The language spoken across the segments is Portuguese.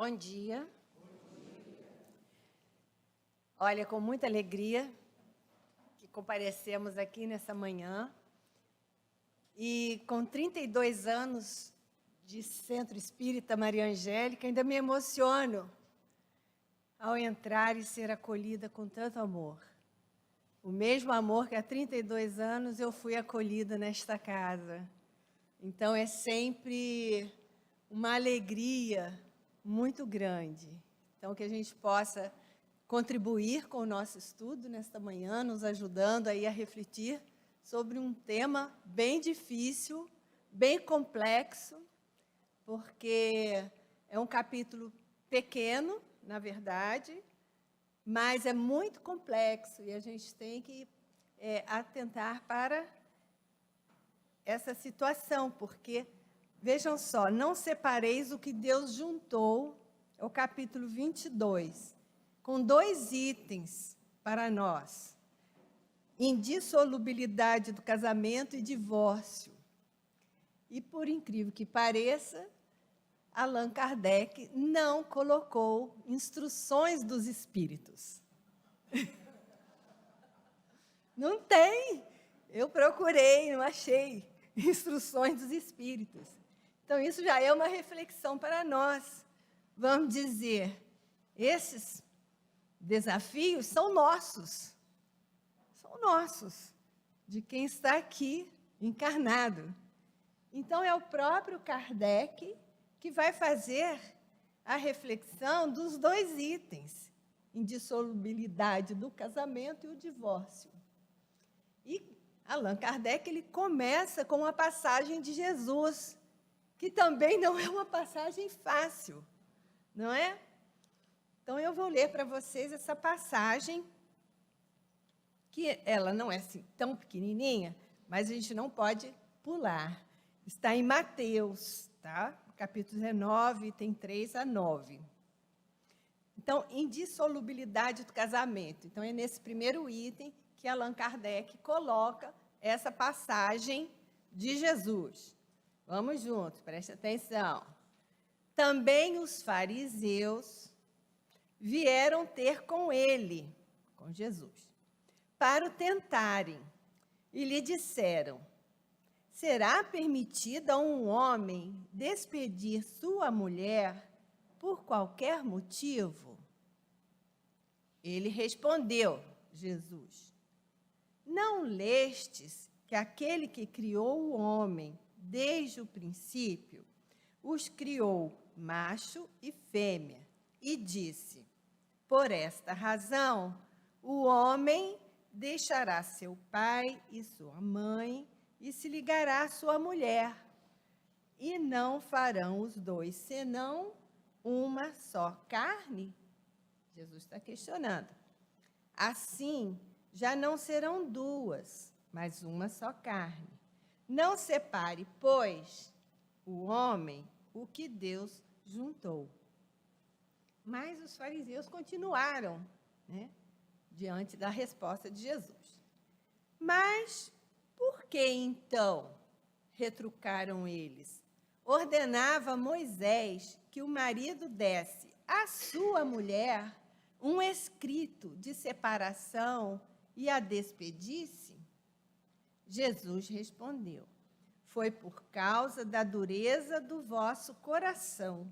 Bom dia. Olha, com muita alegria que comparecemos aqui nessa manhã e com 32 anos de Centro Espírita Maria Angélica, ainda me emociono ao entrar e ser acolhida com tanto amor. O mesmo amor que há 32 anos eu fui acolhida nesta casa. Então é sempre uma alegria muito grande. Então que a gente possa contribuir com o nosso estudo nesta manhã, nos ajudando aí a refletir sobre um tema bem difícil, bem complexo, porque é um capítulo pequeno, na verdade, mas é muito complexo e a gente tem que atentar para essa situação, porque, vejam só, não separeis o que Deus juntou, é o capítulo 22, com 2 itens para nós: indissolubilidade do casamento e divórcio. E, por incrível que pareça, Allan Kardec não colocou instruções dos espíritos. Não tem. Eu procurei, não achei instruções dos espíritos. Então, isso já é uma reflexão para nós. Vamos dizer, esses desafios são nossos, de quem está aqui encarnado. Então, é o próprio Kardec que vai fazer a reflexão dos 2 itens, indissolubilidade do casamento e o divórcio. E Allan Kardec ele começa com uma passagem de Jesus, que também não é uma passagem fácil, não é? Então, eu vou ler para vocês essa passagem, que ela não é assim tão pequenininha, mas a gente não pode pular. Está em Mateus, tá? Capítulo 19, tem 3 a 9. Então, indissolubilidade do casamento. Então, é nesse primeiro item que Allan Kardec coloca essa passagem de Jesus. Vamos juntos, preste atenção. Também os fariseus vieram ter com ele, com Jesus, para o tentarem, e lhe disseram: será permitido a um homem despedir sua mulher por qualquer motivo? Ele respondeu, Jesus: não lestes que aquele que criou o homem desde o princípio os criou macho e fêmea, e disse: por esta razão o homem deixará seu pai e sua mãe e se ligará à sua mulher, e não farão os 2 senão uma só carne? Jesus está questionando. Assim, já não serão 2, mas uma só carne. Não separe, pois, o homem o que Deus juntou. Mas os fariseus continuaram, né, diante da resposta de Jesus. Mas por que então, retrucaram eles, ordenava Moisés que o marido desse à sua mulher um escrito de separação e a despedisse? Jesus respondeu: foi por causa da dureza do vosso coração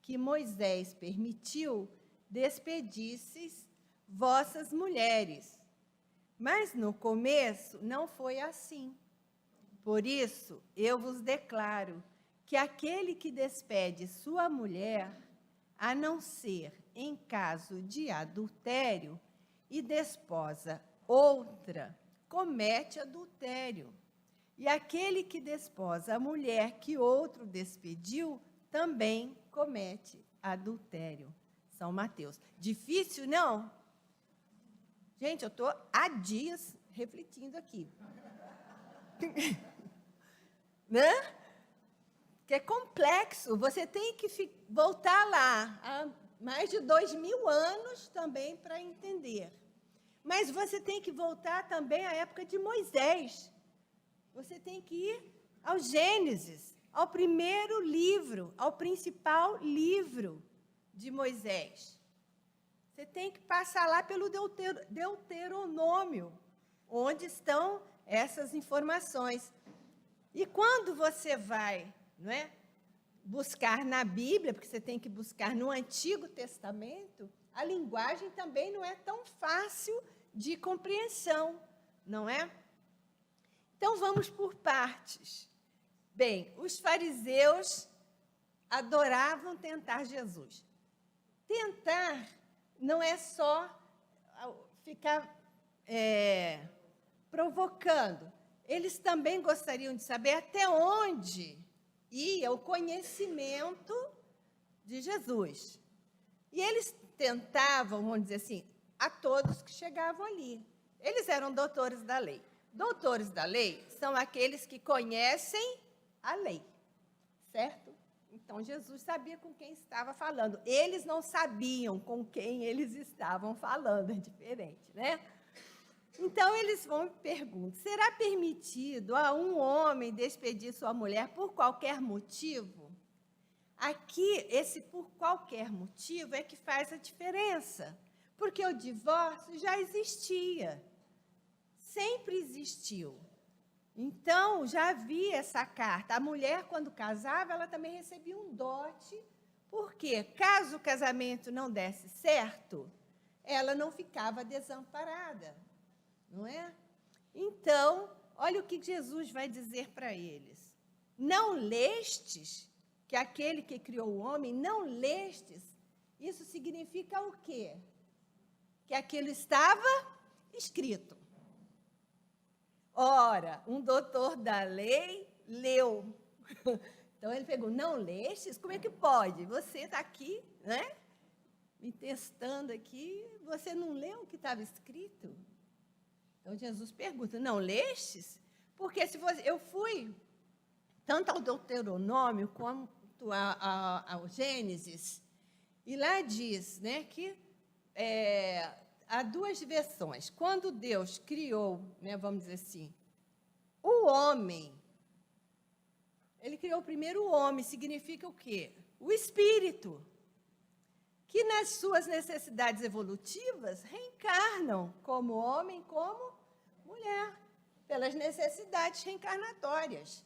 que Moisés permitiu despedisseis vossas mulheres. Mas no começo não foi assim. Por isso, eu vos declaro que aquele que despede sua mulher, a não ser em caso de adultério, e desposa outra, comete adultério. E aquele que desposa a mulher que outro despediu, também comete adultério. São Mateus. Difícil, não? Gente, eu estou há dias refletindo aqui. Né? Que é complexo. Você tem que voltar lá há mais de 2000 anos também para entender. Mas você tem que voltar também à época de Moisés. Você tem que ir ao Gênesis, ao primeiro livro, ao principal livro de Moisés. Você tem que passar lá pelo Deuteronômio, onde estão essas informações. E quando você vai, não é, buscar na Bíblia, porque você tem que buscar no Antigo Testamento, a linguagem também não é tão fácil de compreensão, não é? Então, vamos por partes. Bem, os fariseus adoravam tentar Jesus. Tentar não é só ficar provocando. Eles também gostariam de saber até onde ia o conhecimento de Jesus. E eles tentavam, vamos dizer assim, a todos que chegavam ali. Eles eram doutores da lei. Doutores da lei são aqueles que conhecem a lei, certo? Então, Jesus sabia com quem estava falando. Eles não sabiam com quem eles estavam falando, é diferente, né? Então, eles vão e perguntam, será permitido a um homem despedir sua mulher por qualquer motivo? Aqui, esse por qualquer motivo é que faz a diferença, porque o divórcio já existia, sempre existiu. Então, já havia essa carta. A mulher, quando casava, ela também recebia um dote, porque, caso o casamento não desse certo, ela não ficava desamparada, não é? Então, olha o que Jesus vai dizer para eles. Não lestes que aquele que criou o homem, não lestes, isso significa o quê? Que aquilo estava escrito. Ora, um doutor da lei leu. Então, ele pegou, não lestes? Como é que pode? Você está aqui, né? Me testando aqui, você não leu o que estava escrito? Então, Jesus pergunta, não lestes? Porque se você, eu fui tanto ao Deuteronômio quanto ao Gênesis, e lá diz, né, que há duas versões. Quando Deus criou, né, vamos dizer assim, o homem, ele criou primeiro o homem, significa o quê? O espírito, que nas suas necessidades evolutivas reencarnam como homem, como mulher, pelas necessidades reencarnatórias.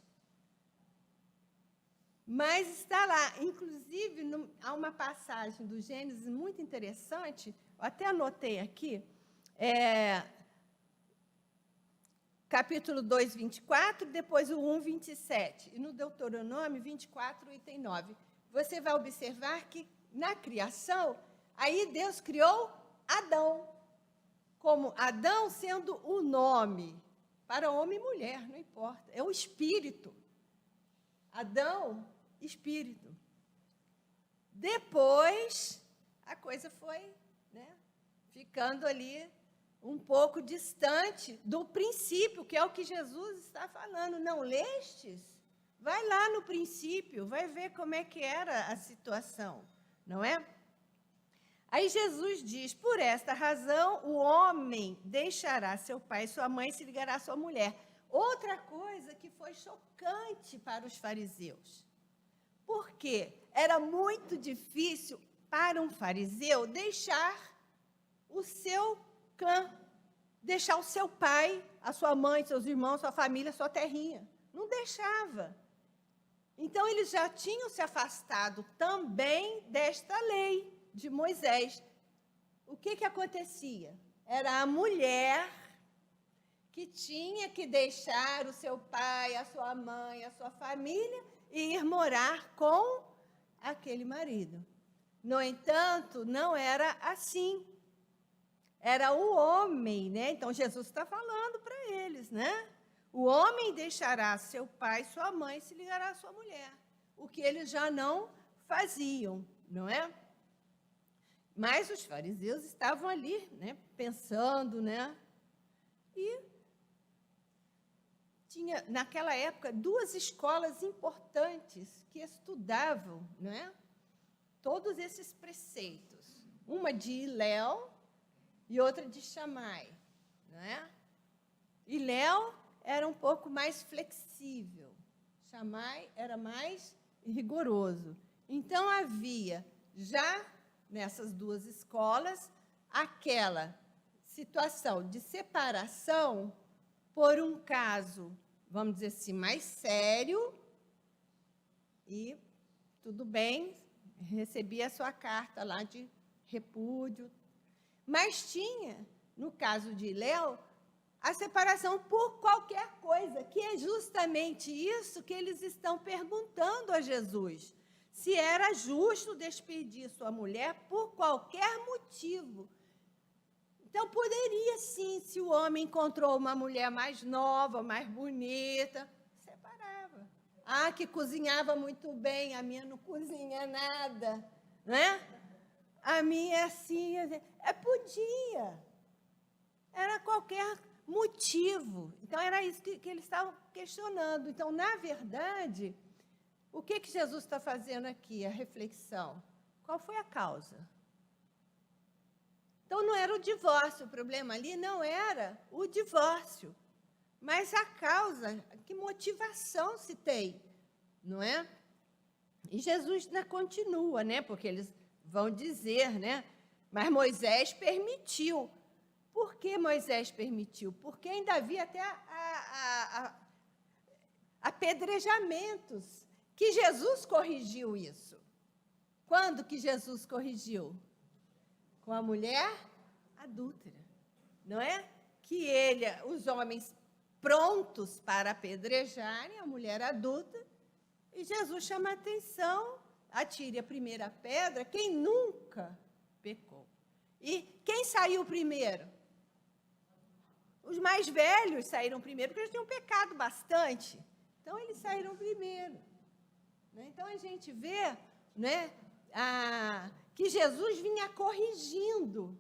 Mas está lá, inclusive, há uma passagem do Gênesis muito interessante, eu até anotei aqui, capítulo 2, 24, depois o 1, 27, e no Deuteronômio 24, item 9. Você vai observar que, na criação, aí Deus criou Adão, como Adão sendo o nome, para homem e mulher, não importa, é o espírito. Adão, espírito. Depois, a coisa foi, né, ficando ali um pouco distante do princípio, que é o que Jesus está falando. Não lestes? Vai lá no princípio, vai ver como é que era a situação, não é? Aí Jesus diz, por esta razão, o homem deixará seu pai e sua mãe e se ligará à sua mulher. Outra coisa que foi chocante para os fariseus, porque era muito difícil para um fariseu deixar o seu clã, deixar o seu pai, a sua mãe, seus irmãos, sua família, sua terrinha. Não deixava. Então, eles já tinham se afastado também desta lei de Moisés. O que acontecia? Era a mulher que tinha que deixar o seu pai, a sua mãe, a sua família e ir morar com aquele marido. No entanto, não era assim. Era o homem, né? Então, Jesus está falando para eles, né? O homem deixará seu pai, sua mãe, e se ligará à sua mulher. O que eles já não faziam, não é? Mas os fariseus estavam ali, né? Pensando, né? E tinha, naquela época, duas escolas importantes que estudavam, né, todos esses preceitos. Uma de Hilel e outra de Shammai. Né? Hilel era um pouco mais flexível, Shammai era mais rigoroso. Então, havia já nessas duas escolas aquela situação de separação por um caso, vamos dizer assim, mais sério, e tudo bem, recebi a sua carta lá de repúdio, mas tinha, no caso de Léo, a separação por qualquer coisa, que é justamente isso que eles estão perguntando a Jesus. Se era justo despedir sua mulher por qualquer motivo. Então, poderia sim, se o homem encontrou uma mulher mais nova, mais bonita, separava. Ah, que cozinhava muito bem, a minha não cozinha nada, né? A minha é assim, podia. Era qualquer motivo. Então, era isso que eles estavam questionando. Então, na verdade, o que Jesus está fazendo aqui? A reflexão. Qual foi a causa? Então, não era o divórcio, o problema ali não era o divórcio, mas a causa, que motivação se tem, não é? E Jesus ainda continua, né? Porque eles vão dizer, né? Mas Moisés permitiu. Por que Moisés permitiu? Porque ainda havia até apedrejamentos, que Jesus corrigiu isso. Quando que Jesus corrigiu? Com a mulher adúltera, não é? Que os homens prontos para apedrejarem a mulher adulta, e Jesus chama a atenção, atire a primeira pedra, quem nunca pecou. E quem saiu primeiro? Os mais velhos saíram primeiro, porque eles tinham pecado bastante. Então, eles saíram primeiro. Né? Então, a gente vê, né, que Jesus vinha corrigindo.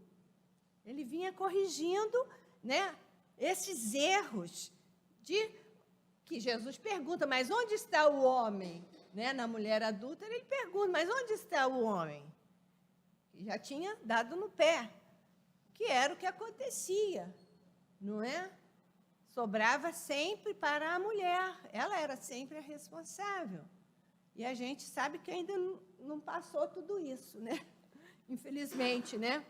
Ele vinha corrigindo, né, esses erros que Jesus pergunta, mas onde está o homem? Né, na mulher adulta, ele pergunta, mas onde está o homem? E já tinha dado no pé, que era o que acontecia, não é? Sobrava sempre para a mulher, ela era sempre a responsável. E a gente sabe que ainda não passou tudo isso, né? Infelizmente, né?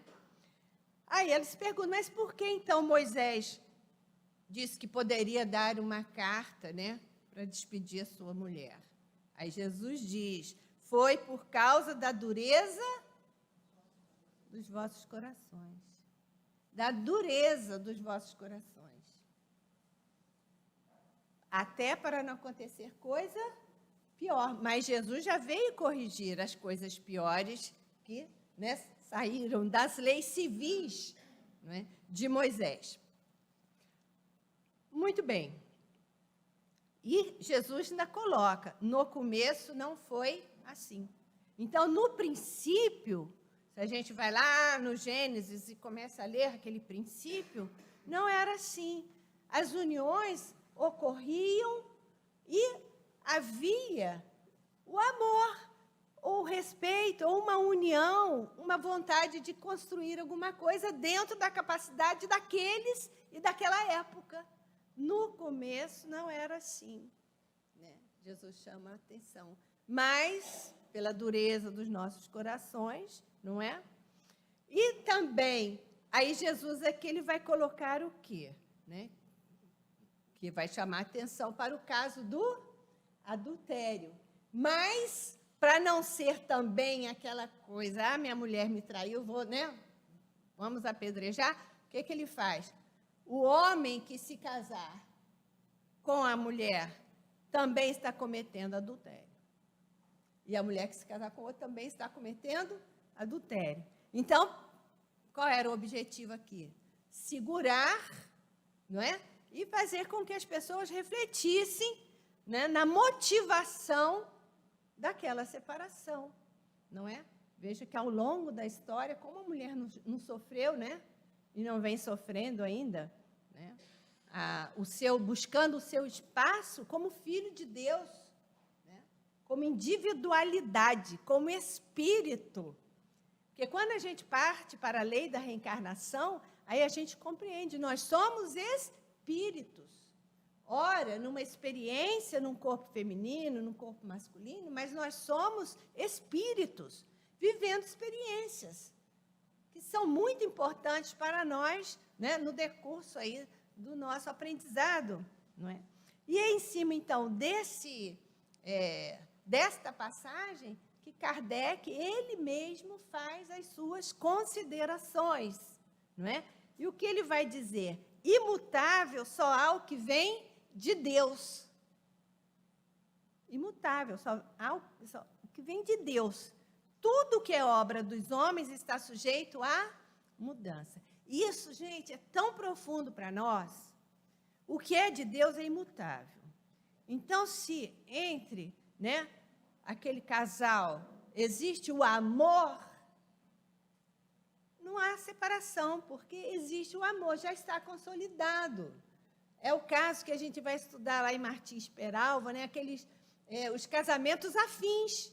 Aí eles perguntam, mas por que então Moisés disse que poderia dar uma carta, né, para despedir a sua mulher? Aí Jesus diz, foi por causa da dureza dos vossos corações. Da dureza dos vossos corações. Até para não acontecer coisa pior. Mas Jesus já veio corrigir as coisas piores que, né, saíram das leis civis, né, de Moisés. Muito bem. E Jesus ainda coloca, no começo não foi assim. Então, no princípio, se a gente vai lá no Gênesis e começa a ler aquele princípio, não era assim. As uniões ocorriam e havia o amor, ou o respeito, ou uma união, uma vontade de construir alguma coisa dentro da capacidade daqueles e daquela época. No começo não era assim, né? Jesus chama a atenção. Mas, pela dureza dos nossos corações, não é? E também, aí Jesus aqui ele vai colocar o quê? Né? Que vai chamar a atenção para o caso do adultério. Mas, para não ser também aquela coisa, minha mulher me traiu, né? Vamos apedrejar. O que ele faz? O homem que se casar com a mulher também está cometendo adultério. E a mulher que se casar com o outro também está cometendo adultério. Então, qual era o objetivo aqui? Segurar, não é? E fazer com que as pessoas refletissem, né, na motivação daquela separação, não é? Veja que ao longo da história, como a mulher não sofreu, né? E não vem sofrendo ainda, né? Buscando o seu espaço como filho de Deus, né? Como individualidade, como espírito. Porque quando a gente parte para a lei da reencarnação, aí a gente compreende, nós somos espíritos. Ora, numa experiência, num corpo feminino, num corpo masculino, mas nós somos espíritos, vivendo experiências que são muito importantes para nós, né, no decurso aí do nosso aprendizado, não é? E é em cima, então, desta passagem que Kardec, ele mesmo, faz as suas considerações, não é? E o que ele vai dizer? Imutável só há o que vem de Deus. Imutável, só o que vem de Deus. Tudo que é obra dos homens está sujeito à mudança. Isso, gente, é tão profundo para nós. O que é de Deus é imutável. Então, se entre, né, aquele casal existe o amor, não há separação, porque existe o amor, já está consolidado. É o caso que a gente vai estudar lá em Martins Peralva, né, os casamentos afins.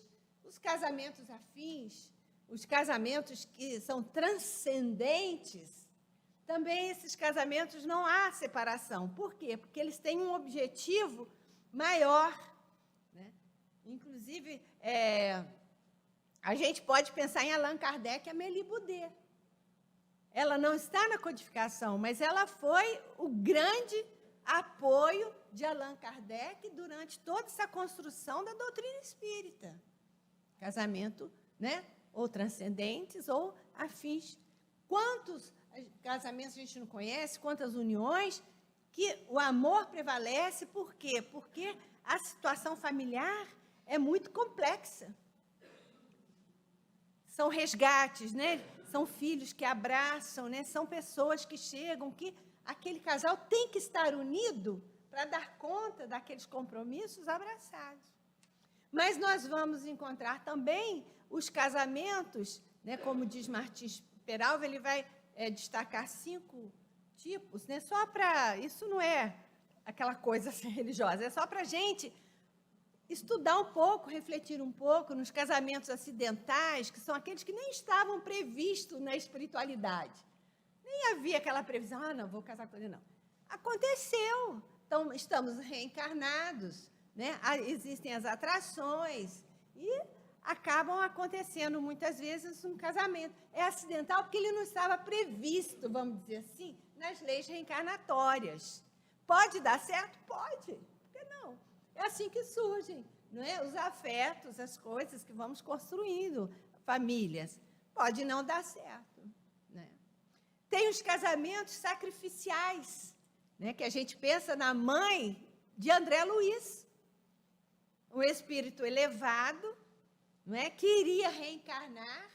Os casamentos afins, os casamentos que são transcendentes, também esses casamentos não há separação. Por quê? Porque eles têm um objetivo maior, né? Inclusive, a gente pode pensar em Allan Kardec e Amélie Boudet. Ela não está na codificação, mas ela foi o grande apoio de Allan Kardec durante toda essa construção da doutrina espírita. Casamento, né? Ou transcendentes ou afins. Quantos casamentos a gente não conhece, quantas uniões, que o amor prevalece, por quê? Porque a situação familiar é muito complexa. São resgates, né? São filhos que abraçam, né? São pessoas que chegam, que aquele casal tem que estar unido para dar conta daqueles compromissos abraçados. Mas nós vamos encontrar também os casamentos, né, como diz Martins Peralva, ele vai destacar 5 tipos, né, só para... Isso não é aquela coisa assim, religiosa, é só para a gente estudar um pouco, refletir um pouco nos casamentos acidentais, que são aqueles que nem estavam previstos na espiritualidade. Nem havia aquela previsão, não, vou casar com ele, não. Aconteceu, então estamos reencarnados, né? Existem as atrações e acabam acontecendo muitas vezes um casamento. É acidental porque ele não estava previsto, vamos dizer assim, nas leis reencarnatórias. Pode dar certo? Pode. Por que não? É assim que surgem, não é? Os afetos, as coisas que vamos construindo, famílias. Pode não dar certo, né? Tem os casamentos sacrificiais, né? Que a gente pensa na mãe de André Luiz, um espírito elevado, não é? Que iria reencarnar,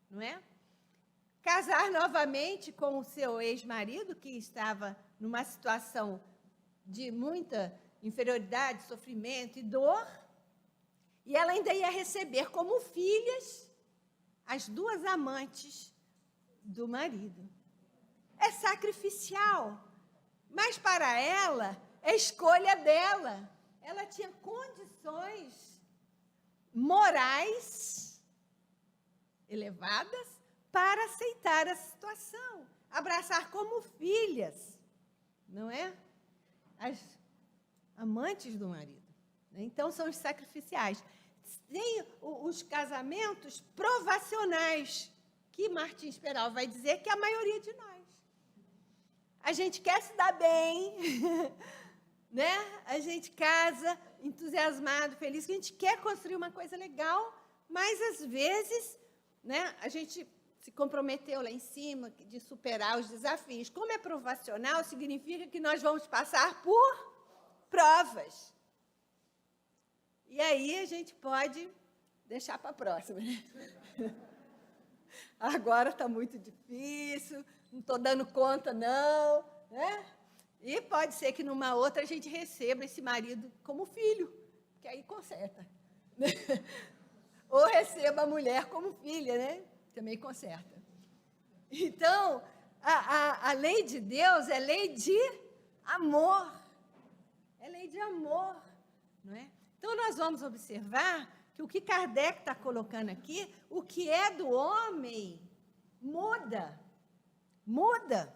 não é? Casar novamente com o seu ex-marido, que estava numa situação de muita inferioridade, sofrimento e dor, e ela ainda ia receber como filhas as 2 amantes do marido. É sacrificial, mas para ela é escolha dela. Ela tinha condições morais elevadas para aceitar a situação, abraçar como filhas, não é? As amantes do marido. Então, são os sacrificiais. Tem os casamentos provacionais, que Martins Peralva vai dizer que é a maioria de nós. A gente quer se dar bem, né? A gente casa entusiasmado, feliz, que a gente quer construir uma coisa legal, mas, às vezes, né, a gente se comprometeu lá em cima de superar os desafios. Como é provacional, significa que nós vamos passar por provas. E aí a gente pode deixar para a próxima, né? Agora está muito difícil, não estou dando conta, não, né? E pode ser que numa outra a gente receba esse marido como filho, que aí conserta. Né? Ou receba a mulher como filha, né? Também conserta. Então, a lei de Deus é lei de amor. É lei de amor, não é? Então, nós vamos observar que o que Kardec está colocando aqui, o que é do homem, muda. Muda.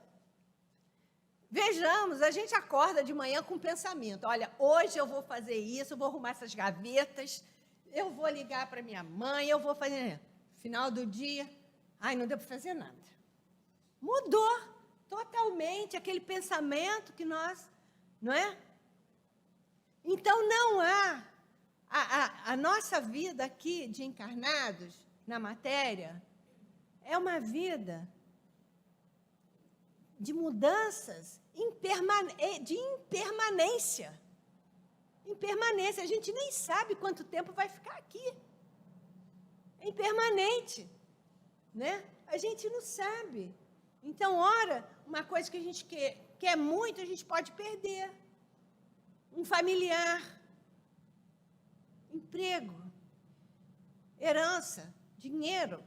Vejamos, a gente acorda de manhã com um pensamento. Olha, hoje eu vou fazer isso, eu vou arrumar essas gavetas, eu vou ligar para minha mãe, eu vou fazer... final do dia, ai, não deu para fazer nada. Mudou totalmente aquele pensamento que nós, não é? Então, não há a nossa vida aqui de encarnados na matéria é uma vida de mudanças, de impermanência. Impermanência. A gente nem sabe quanto tempo vai ficar aqui. É impermanente, né? A gente não sabe. Então, ora, uma coisa que a gente quer muito, a gente pode perder. Um familiar, emprego, herança, dinheiro,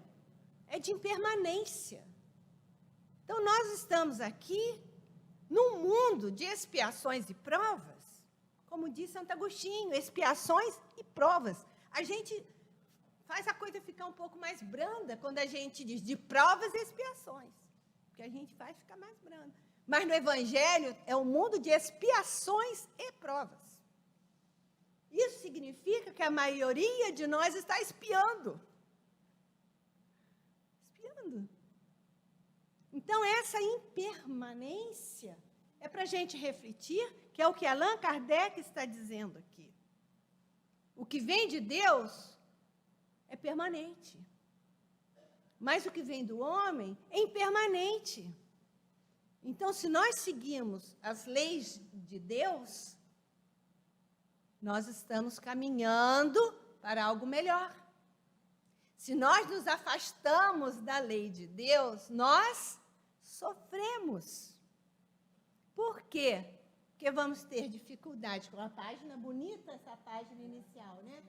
é de impermanência. Então, nós estamos aqui num mundo de expiações e provas, como diz Santo Agostinho, expiações e provas. A gente faz a coisa ficar um pouco mais branda quando a gente diz de provas e expiações, porque a gente faz ficar mais branda. Mas no Evangelho é um mundo de expiações e provas. Isso significa que a maioria de nós está espiando. Espiando. Então, essa impermanência é para a gente refletir, que é o que Allan Kardec está dizendo aqui. O que vem de Deus é permanente. Mas o que vem do homem é impermanente. Então, se nós seguimos as leis de Deus, nós estamos caminhando para algo melhor. Se nós nos afastamos da lei de Deus, nós sofremos. Por quê? Porque vamos ter dificuldade com a página bonita, essa página inicial, né?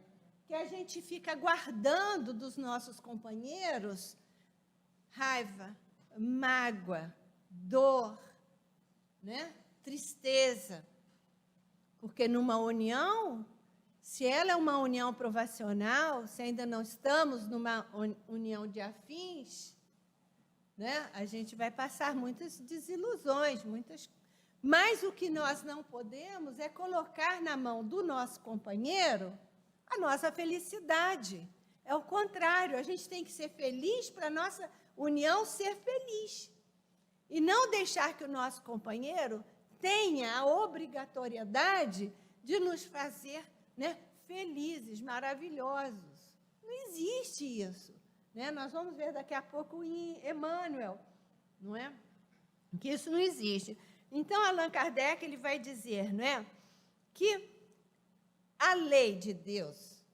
Que a gente fica guardando dos nossos companheiros raiva, mágoa, dor, né? Tristeza. Porque numa união, se ela é uma união provacional, se ainda não estamos numa união de afins, né? A gente vai passar muitas desilusões, Mas o que nós não podemos é colocar na mão do nosso companheiro a nossa felicidade. É o contrário, a gente tem que ser feliz para a nossa união ser feliz. E não deixar que o nosso companheiro tenha a obrigatoriedade de nos fazer, né, felizes, maravilhosos. Não existe isso. Né? Nós vamos ver daqui a pouco em Emmanuel, não é? Que isso não existe. Então, Allan Kardec ele vai dizer, não é, que a lei de Deus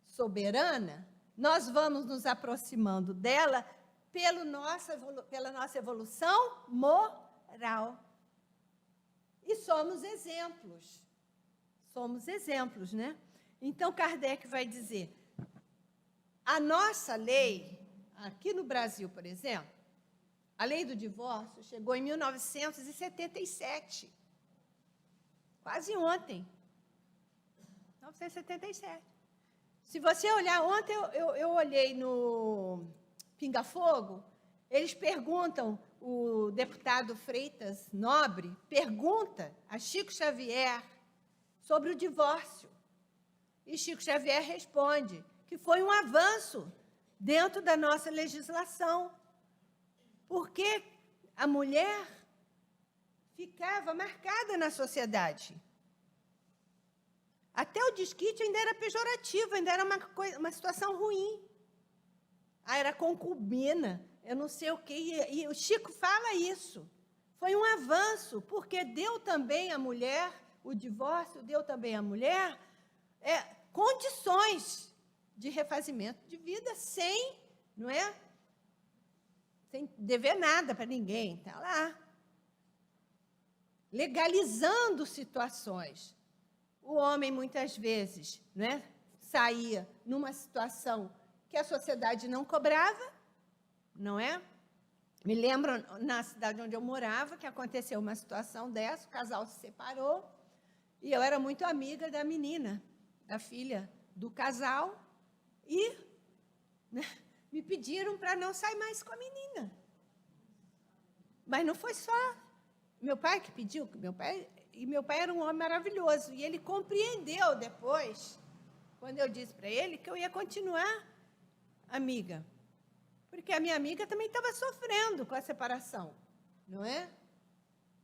soberana, nós vamos nos aproximando dela pela nossa evolução moral. E somos exemplos. Somos exemplos, né? Então, Kardec vai dizer, a nossa lei, aqui no Brasil, por exemplo, a lei do divórcio chegou em 1977. Quase ontem. 1977. Se você olhar, ontem eu olhei no Pinga Fogo, eles perguntam, o deputado Freitas Nobre pergunta a Chico Xavier sobre o divórcio. E Chico Xavier responde que foi um avanço dentro da nossa legislação, porque a mulher ficava marcada na sociedade. Até o desquite ainda era pejorativo, ainda era uma situação ruim. Ah, era concubina, eu não sei o quê. E o Chico fala isso. Foi um avanço, porque deu também à mulher, o divórcio deu também à mulher condições de refazimento de vida sem, não é? Sem dever nada para ninguém, está lá. Legalizando situações. O homem, muitas vezes, né, saía numa situação que a sociedade não cobrava, não é? Me lembro, na cidade onde eu morava, que aconteceu uma situação dessa, o casal se separou, e eu era muito amiga da menina, da filha do casal, e né, me pediram para não sair mais com a menina. Mas não foi só meu pai que pediu, meu pai era um homem maravilhoso, e ele compreendeu depois, quando eu disse para ele que eu ia continuar amiga. porque a minha amiga também estava sofrendo com a separação, não é?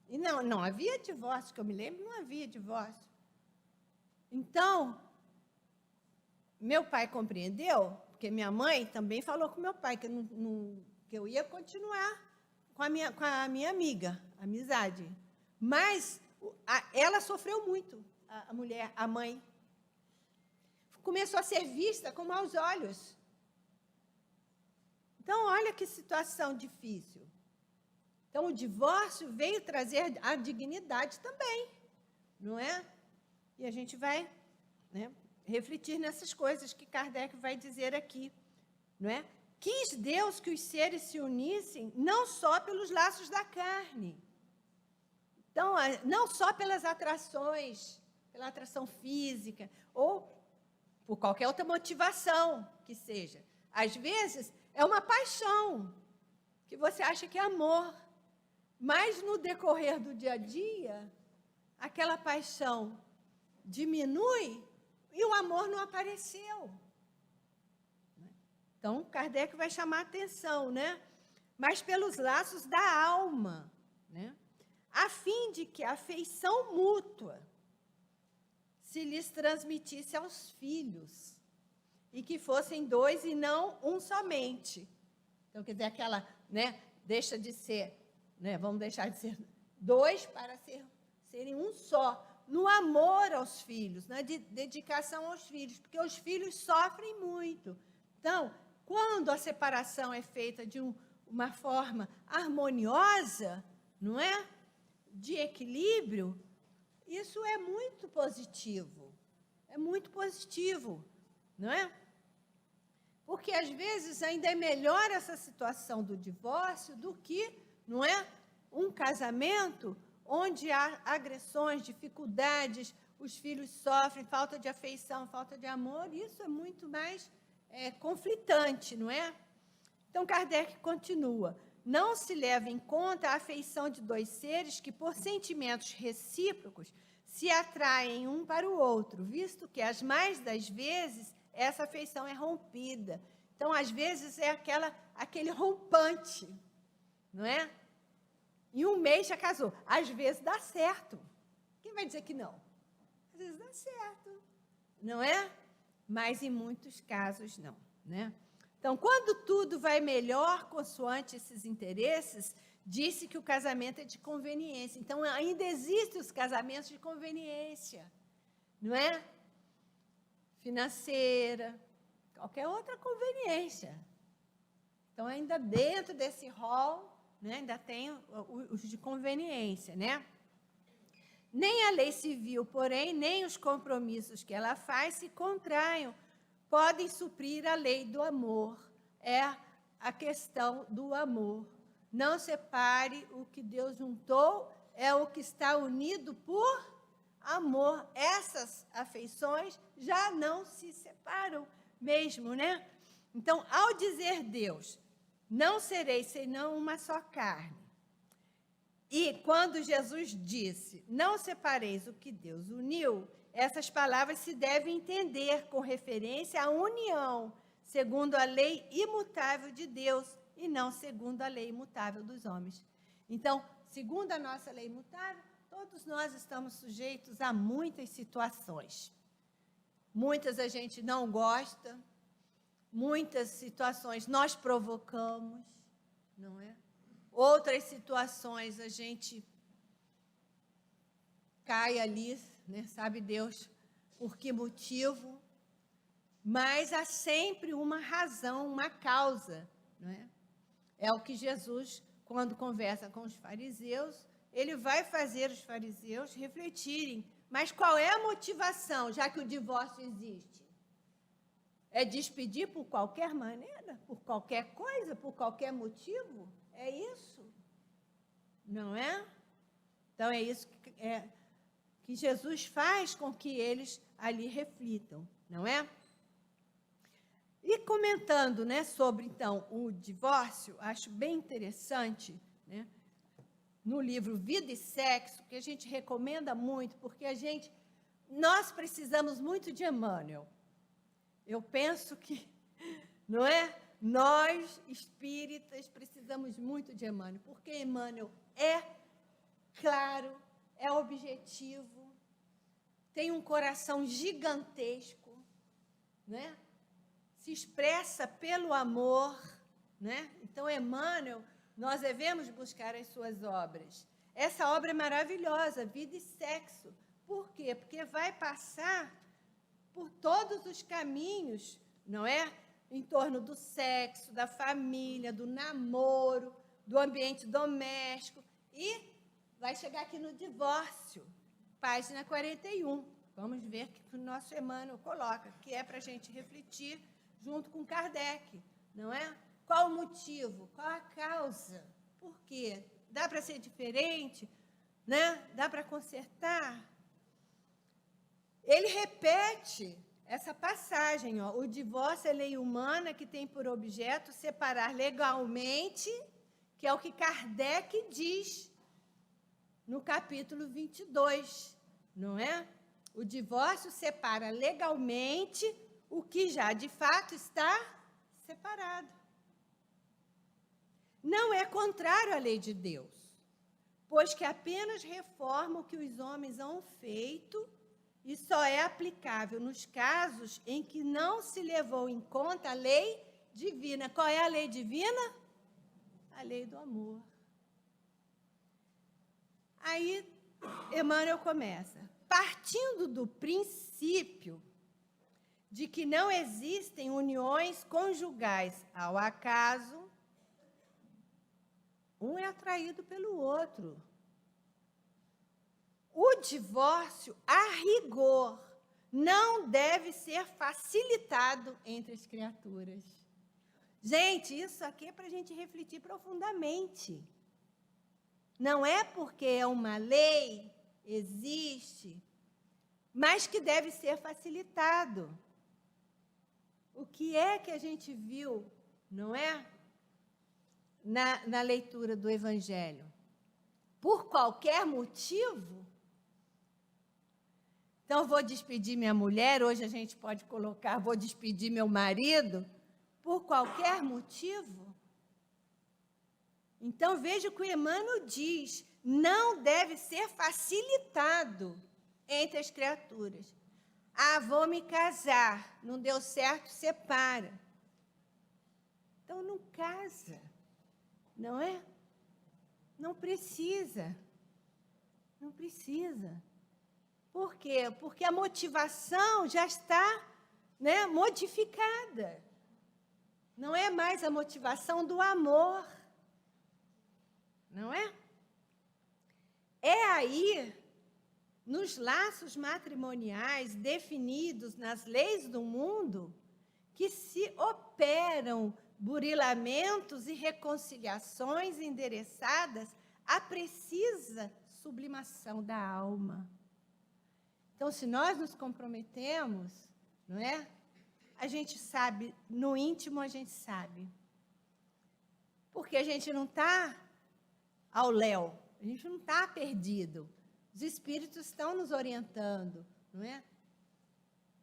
E não havia divórcio, que eu me lembro, não havia divórcio. Então, meu pai compreendeu, porque minha mãe também falou com meu pai que eu ia continuar com a minha amiga, amizade. Mas ela sofreu muito, a mulher, a mãe. Começou a ser vista com maus olhos. Então, olha que situação difícil. Então, o divórcio veio trazer a dignidade também, não é? E a gente vai, né, refletir nessas coisas que Kardec vai dizer aqui, não é? Quis Deus que os seres se unissem não só pelos laços da carne, então, não só pelas atrações, pela atração física, ou por qualquer outra motivação que seja. Às vezes, é uma paixão, que você acha que é amor, mas no decorrer do dia a dia, aquela paixão diminui e o amor não apareceu. Então, Kardec vai chamar a atenção, né? Mas pelos laços da alma, né? A fim de que a afeição mútua se lhes transmitisse aos filhos, e que fossem dois e não um somente. Então, quer dizer, aquela, né, deixa de ser, né, vamos deixar de ser dois para serem um só, no amor aos filhos, na dedicação aos filhos, porque os filhos sofrem muito. Então, quando a separação é feita de uma forma harmoniosa, não é? De equilíbrio, isso é muito positivo. É muito positivo, não é? Porque, às vezes, ainda é melhor essa situação do divórcio do que, não é, um casamento onde há agressões, dificuldades, os filhos sofrem, falta de afeição, falta de amor. Isso é muito mais conflitante, não é? Então, Kardec continua. Não se leva em conta a afeição de dois seres que, por sentimentos recíprocos, se atraem um para o outro, visto que, as mais das vezes, essa afeição é rompida. Então, às vezes, é aquele rompante, não é? Em um mês já casou. Às vezes dá certo. Quem vai dizer que não? Às vezes dá certo, não é? Mas, em muitos casos, não, né? Então, quando tudo vai melhor consoante esses interesses, disse que o casamento é de conveniência. Então, ainda existem os casamentos de conveniência, não é? Financeira, qualquer outra conveniência. Então, ainda dentro desse rol, né, ainda tem os de conveniência, né? Nem a lei civil, porém, nem os compromissos que ela faz se contraiam, podem suprir a lei do amor. É a questão do amor. Não separe o que Deus juntou, é o que está unido por amor. Essas afeições já não se separam mesmo, né? Então, ao dizer Deus, não sereis senão uma só carne. E quando Jesus disse, não separeis o que Deus uniu, essas palavras se devem entender com referência à união, segundo a lei imutável de Deus, e não segundo a lei imutável dos homens. Então, segundo a nossa lei imutável, todos nós estamos sujeitos a muitas situações. Muitas a gente não gosta, muitas situações nós provocamos, não é? Outras situações a gente cai ali, né? Sabe Deus por que motivo, mas há sempre uma razão, uma causa, não é? É o que Jesus, quando conversa com os fariseus, ele vai fazer os fariseus refletirem. Mas qual é a motivação, já que o divórcio existe? É despedir por qualquer maneira, por qualquer coisa, por qualquer motivo? É isso? Não é? Então, é isso que Jesus faz com que eles ali reflitam, não é? E comentando, né, sobre, então, o divórcio, acho bem interessante, né, no livro Vida e Sexo, que a gente recomenda muito, porque nós precisamos muito de Emmanuel. Eu penso que, não é? Nós, espíritas, precisamos muito de Emmanuel, porque Emmanuel é claro, é objetivo, tem um coração gigantesco, né? Se expressa pelo amor, né? Então, Emmanuel, nós devemos buscar as suas obras. Essa obra é maravilhosa, Vida e Sexo. Por quê? Porque vai passar por todos os caminhos, não é? Em torno do sexo, da família, do namoro, do ambiente doméstico. E vai chegar aqui no divórcio, página 41. Vamos ver o que o nosso Emmanuel coloca, que é para a gente refletir junto com Kardec, não é? Qual o motivo? Qual a causa? Por quê? Dá para ser diferente? Né? Dá para consertar? Ele repete essa passagem, ó, o divórcio é lei humana que tem por objeto separar legalmente, que é o que Kardec diz no capítulo 22, não é? O divórcio separa legalmente o que já de fato está separado. Não é contrário à lei de Deus, pois que apenas reforma o que os homens hão feito e só é aplicável nos casos em que não se levou em conta a lei divina. Qual é a lei divina? A lei do amor. Aí, Emmanuel começa. Partindo do princípio de que não existem uniões conjugais ao acaso, um é atraído pelo outro. O divórcio, a rigor, não deve ser facilitado entre as criaturas. Gente, isso aqui é para a gente refletir profundamente. Não é porque é uma lei, existe, mas que deve ser facilitado. O que é que a gente viu, não é? Na leitura do Evangelho. Por qualquer motivo. Então, vou despedir minha mulher, hoje a gente pode colocar, vou despedir meu marido, por qualquer motivo. Então, veja o que o Emmanuel diz, não deve ser facilitado entre as criaturas. Ah, vou me casar, não deu certo, separa. Então, não casa, não é? Não precisa. Não precisa. Por quê? Porque a motivação já está, né, modificada. Não é mais a motivação do amor. Não é? É aí, nos laços matrimoniais definidos nas leis do mundo, que se operam burilamentos e reconciliações endereçadas à precisa sublimação da alma. Então, se nós nos comprometemos, não é? A gente sabe, no íntimo a gente sabe. Porque a gente não está ao léu, a gente não está perdido. Os espíritos estão nos orientando, não é?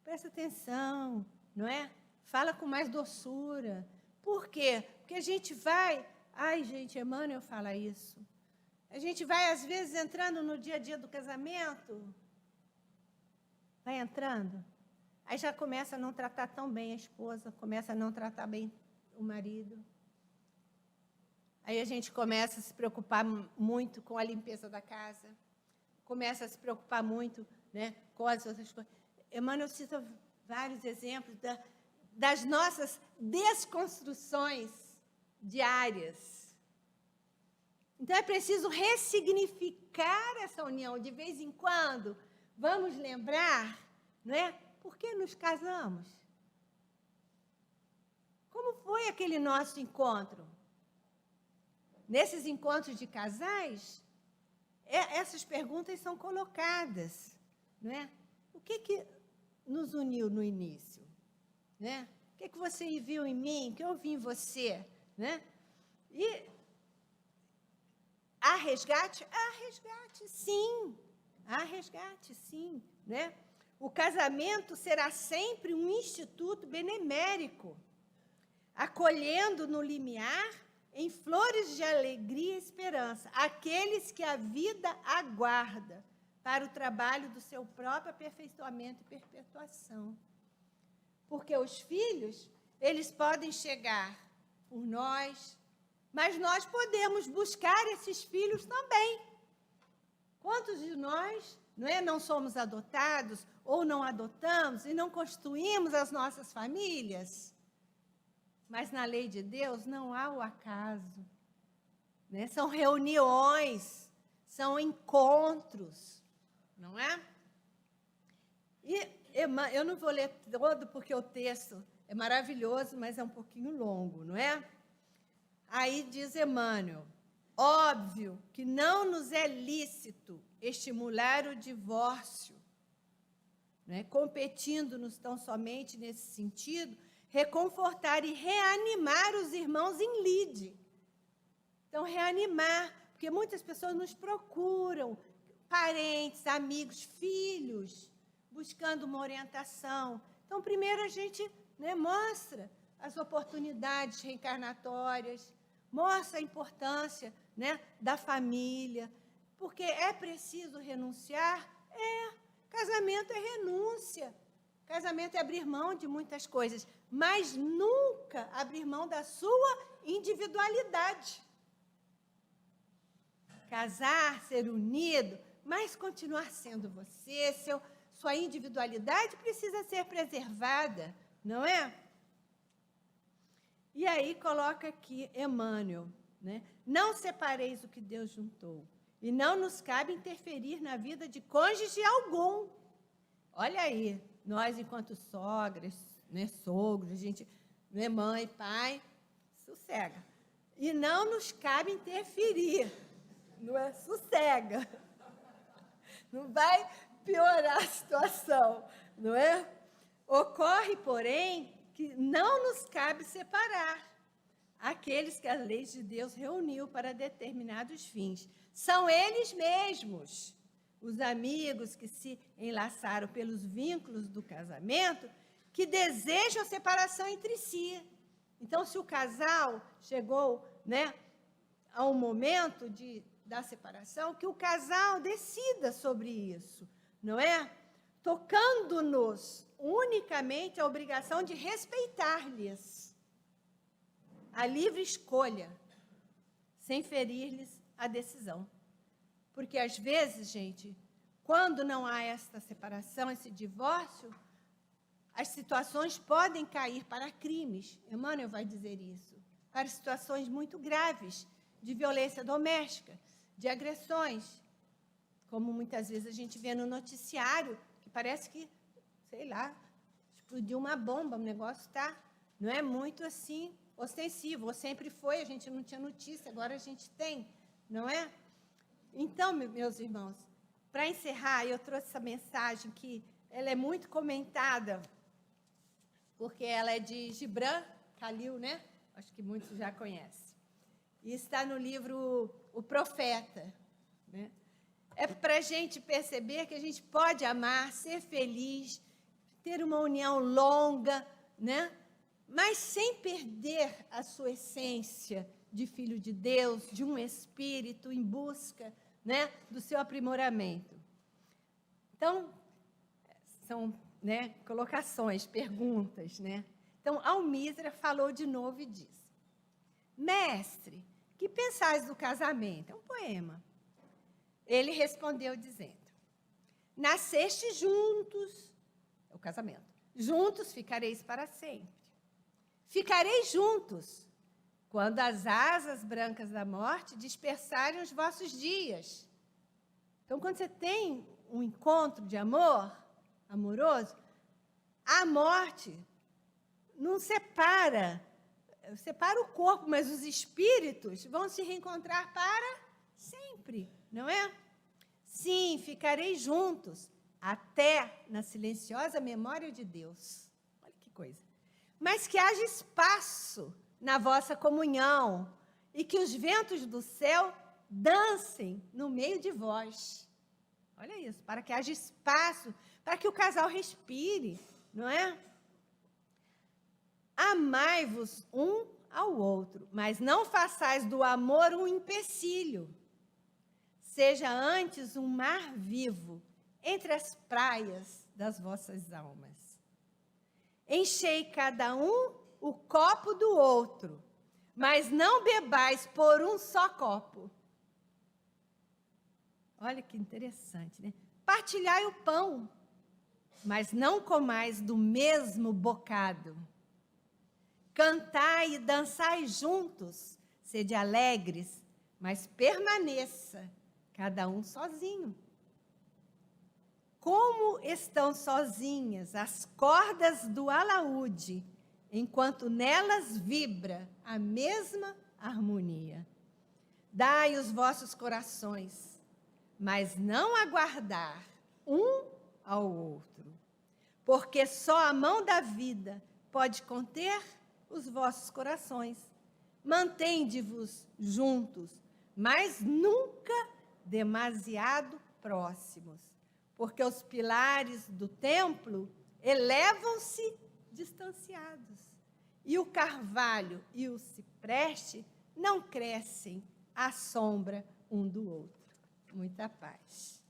Presta atenção, não é? Fala com mais doçura. Por quê? Porque a gente vai... Ai, gente, Emmanuel fala isso. A gente vai, às vezes, entrando no dia a dia do casamento... Vai entrando, aí já começa a não tratar tão bem a esposa, começa a não tratar bem o marido. Aí a gente começa a se preocupar muito com a limpeza da casa, começa a se preocupar muito, né, com as outras coisas. Emmanuel cita vários exemplos das nossas desconstruções diárias. Então, é preciso ressignificar essa união de vez em quando. Vamos lembrar, não é? Por que nos casamos? Como foi aquele nosso encontro? Nesses encontros de casais, essas perguntas são colocadas, não é? O que nos uniu no início? Né? O que você viu em mim? O que eu vi em você? Né? E há resgate? Há resgate, sim. Há resgate, sim, né? O casamento será sempre um instituto benemérico. acolhendo no limiar, em flores de alegria e esperança, aqueles que a vida aguarda para o trabalho do seu próprio aperfeiçoamento e perpetuação. Porque os filhos, eles podem chegar por nós, mas nós podemos buscar esses filhos também. Quantos de nós não somos adotados ou não adotamos e não constituímos as nossas famílias? Mas na lei de Deus não há o acaso. São reuniões, são encontros, não é? E eu não vou ler todo porque o texto é maravilhoso, mas é um pouquinho longo, não é? Aí diz Emmanuel, óbvio que não nos é lícito estimular o divórcio, competindo-nos tão somente nesse sentido, reconfortar e reanimar os irmãos em lide. Então, reanimar, porque muitas pessoas nos procuram, parentes, amigos, filhos, buscando uma orientação. Então, primeiro a gente mostra as oportunidades reencarnatórias, mostra a importância da família, porque é preciso renunciar? Casamento é renúncia, casamento é abrir mão de muitas coisas, mas nunca abrir mão da sua individualidade. Casar, ser unido, mas continuar sendo você, sua individualidade precisa ser preservada, não é? E aí coloca aqui Emmanuel, não separeis o que Deus juntou, e não nos cabe interferir na vida de cônjuge algum. Olha aí, nós enquanto sogras, sogros, a gente, mãe, pai, sossega. E não nos cabe interferir, não é? Sossega. Não vai piorar a situação, não é? Ocorre, porém, que não nos cabe separar aqueles que a lei de Deus reuniu para determinados fins. São eles mesmos, os amigos que se enlaçaram pelos vínculos do casamento, que desejam a separação entre si. Então, se o casal chegou a um momento da separação, que o casal decida sobre isso, não é? Tocando-nos unicamente a obrigação de respeitar-lhes a livre escolha, sem ferir-lhes a decisão. Porque, às vezes, gente, quando não há esta separação, esse divórcio, as situações podem cair para crimes. Emmanuel vai dizer isso. Para situações muito graves de violência doméstica, de agressões, como muitas vezes a gente vê no noticiário, que parece que, sei lá, explodiu uma bomba, o negócio não é muito assim ostensivo, ou sempre foi, a gente não tinha notícia, agora a gente tem, não é? Então, meus irmãos, para encerrar, eu trouxe essa mensagem que ela é muito comentada, porque ela é de Gibran Khalil, Acho que muitos já conhecem. E está no livro O Profeta, É para a gente perceber que a gente pode amar, ser feliz, ter uma união longa, mas sem perder a sua essência de filho de Deus, de um espírito em busca do seu aprimoramento. Então, são colocações, perguntas. Então, Almísera falou de novo e disse, mestre, que pensais do casamento? É um poema. Ele respondeu dizendo, nasceste juntos, é o casamento, juntos ficareis para sempre. Ficareis juntos quando as asas brancas da morte dispersarem os vossos dias. Então, quando você tem um encontro de amor, amoroso, a morte não separa o corpo, mas os espíritos vão se reencontrar para sempre, não é? Sim, ficareis juntos, até na silenciosa memória de Deus. Olha que coisa. Mas que haja espaço na vossa comunhão e que os ventos do céu dancem no meio de vós. Olha isso, para que haja espaço, para que o casal respire, não é? Amai-vos um ao outro, mas não façais do amor um empecilho. Seja antes um mar vivo entre as praias das vossas almas. Enchei cada um o copo do outro, mas não bebais por um só copo. Olha que interessante, né? Partilhai o pão, mas não comais do mesmo bocado. Cantai e dançai juntos, sede alegres, mas permaneça cada um sozinho. Como estão sozinhas as cordas do alaúde, enquanto nelas vibra a mesma harmonia. Dai os vossos corações, mas não aguardar um ao outro, porque só a mão da vida pode conter os vossos corações. Mantende-vos juntos, mas nunca demasiado próximos, porque os pilares do templo elevam-se distanciados, e o carvalho e o cipreste não crescem à sombra um do outro. Muita paz.